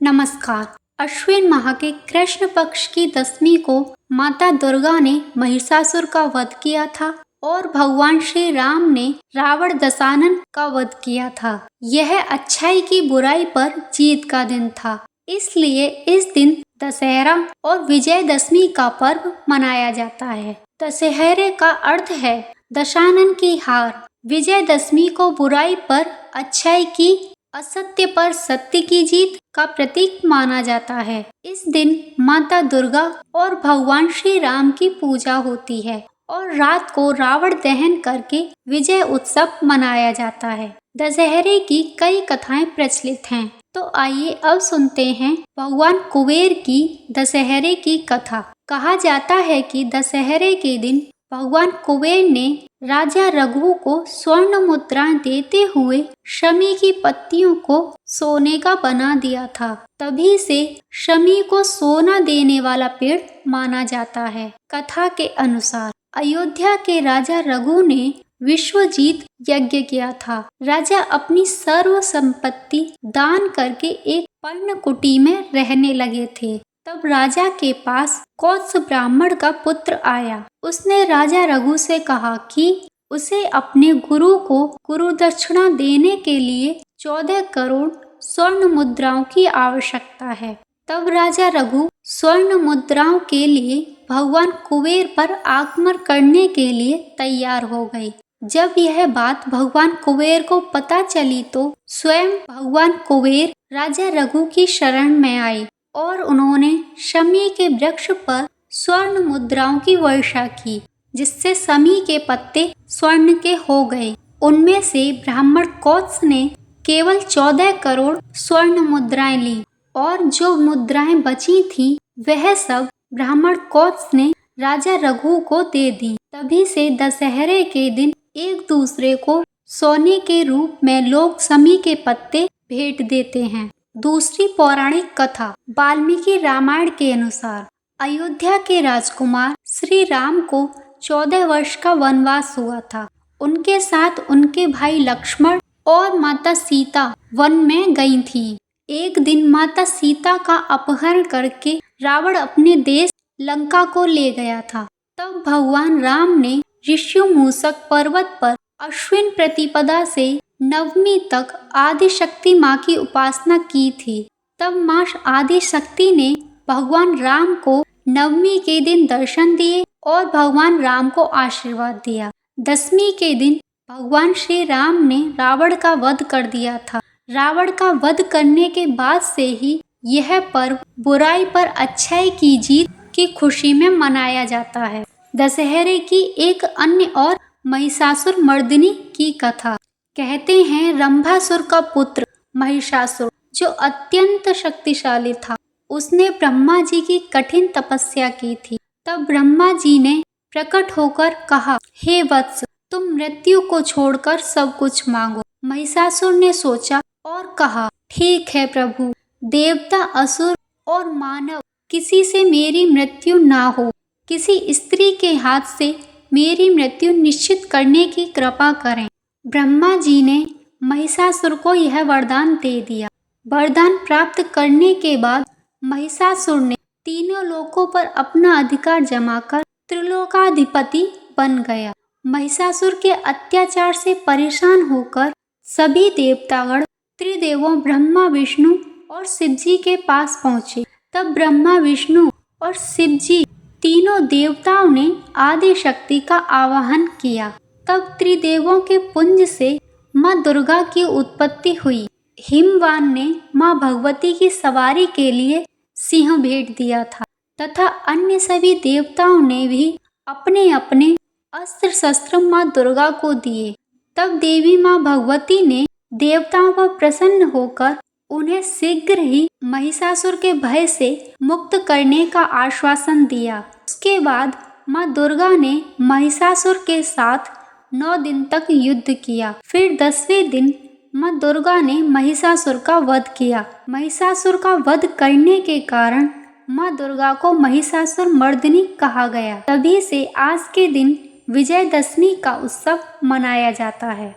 नमस्कार। अश्विन माह के कृष्ण पक्ष की दशमी को माता दुर्गा ने महिषासुर का वध किया था और भगवान श्री राम ने रावण दशानन का वध किया था। यह अच्छाई की बुराई पर जीत का दिन था, इसलिए इस दिन दशहरा और विजयदशमी का पर्व मनाया जाता है। दशहरे का अर्थ है दशानन की हार। विजयदशमी को बुराई पर अच्छाई की, असत्य पर सत्य की जीत का प्रतीक माना जाता है। इस दिन माता दुर्गा और भगवान श्री राम की पूजा होती है और रात को रावण दहन करके विजय उत्सव मनाया जाता है। दशहरे की कई कथाएं प्रचलित हैं, तो आइए अब सुनते हैं भगवान कुबेर की दशहरे की कथा। कहा जाता है कि दशहरे के दिन भगवान कुबेर ने राजा रघु को स्वर्ण मुद्राएं देते हुए शमी की पत्तियों को सोने का बना दिया था। तभी से शमी को सोना देने वाला पेड़ माना जाता है। कथा के अनुसार अयोध्या के राजा रघु ने विश्वजीत यज्ञ किया था। राजा अपनी सर्व संपत्ति दान करके एक पर्णकुटी में रहने लगे थे। तब राजा के पास कौत्स ब्राह्मण का पुत्र आया। उसने राजा रघु से कहा कि उसे अपने गुरु को गुरु दक्षिणा देने के लिए 14 करोड़ स्वर्ण मुद्राओं की आवश्यकता है। तब राजा रघु स्वर्ण मुद्राओं के लिए भगवान कुबेर पर आक्रमण करने के लिए तैयार हो गए। जब यह बात भगवान कुबेर को पता चली तो स्वयं भगवान कुबेर राजा रघु की शरण में आए और उन्होंने शमी के वृक्ष पर स्वर्ण मुद्राओं की वर्षा की, जिससे शमी के पत्ते स्वर्ण के हो गए। उनमें से ब्राह्मण कौत्स ने केवल 14 करोड़ स्वर्ण मुद्राएं ली और जो मुद्राएं बची थीं वह सब ब्राह्मण कौत्स ने राजा रघु को दे दी। तभी से दशहरे के दिन एक दूसरे को सोने के रूप में लोग शमी के पत्ते भेंट देते हैं। दूसरी पौराणिक कथा वाल्मीकि रामायण के अनुसार अयोध्या के राजकुमार श्री राम को 14 वर्ष का वनवास हुआ था। उनके साथ उनके भाई लक्ष्मण और माता सीता वन में गई थी। एक दिन माता सीता का अपहरण करके रावण अपने देश लंका को ले गया था। तब भगवान राम ने ऋष्यमूषक पर्वत पर अश्विन प्रतिपदा से नवमी तक आदि शक्ति माँ की उपासना की थी। तब माँ आदि शक्ति ने भगवान राम को नवमी के दिन दर्शन दिए और भगवान राम को आशीर्वाद दिया। दशमी के दिन भगवान श्री राम ने रावण का वध कर दिया था। रावण का वध करने के बाद से ही यह पर्व बुराई पर अच्छाई की जीत की खुशी में मनाया जाता है। दशहरे की एक अन्य और महिषासुर मर्दिनी की कथा। कहते हैं रंभासुर का पुत्र महिषासुर जो अत्यंत शक्तिशाली था, उसने ब्रह्मा जी की कठिन तपस्या की थी। तब ब्रह्मा जी ने प्रकट होकर कहा, हे वत्स, तुम मृत्यु को छोड़कर सब कुछ मांगो। महिषासुर ने सोचा और कहा, ठीक है प्रभु, देवता, असुर और मानव किसी से मेरी मृत्यु ना हो। किसी स्त्री के हाथ से मेरी मृत्यु निश्चित करने की कृपा करें। ब्रह्मा जी ने महिषासुर को यह वरदान दे दिया। वरदान प्राप्त करने के बाद महिषासुर ने तीनों लोकों पर अपना अधिकार जमाकर त्रिलोकाधिपति बन गया। महिषासुर के अत्याचार से परेशान होकर सभी देवतागण त्रिदेवों ब्रह्मा, विष्णु और शिव जी के पास पहुँचे। तब ब्रह्मा, विष्णु और शिव जी तीनों देवताओं ने आदि शक्ति का आवाहन किया। तब त्रिदेवों के पुंज से माँ दुर्गा की उत्पत्ति हुई। हिमवान ने माँ भगवती की सवारी के लिए सिंह भेंट दिया था तथा अन्य सभी देवताओं ने भी अपने अपने अस्त्र शस्त्र माँ दुर्गा को दिए। तब देवी माँ भगवती ने देवताओं पर प्रसन्न होकर उन्हें शीघ्र ही महिषासुर के भय से मुक्त करने का आश्वासन दिया। उसके बाद माँ दुर्गा ने महिषासुर के साथ 9 दिन तक युद्ध किया। फिर 10वें दिन माँ दुर्गा ने महिषासुर का वध किया। महिषासुर का वध करने के कारण माँ दुर्गा को महिषासुर मर्दिनी कहा गया। तभी से आज के दिन विजयदशमी का उत्सव मनाया जाता है।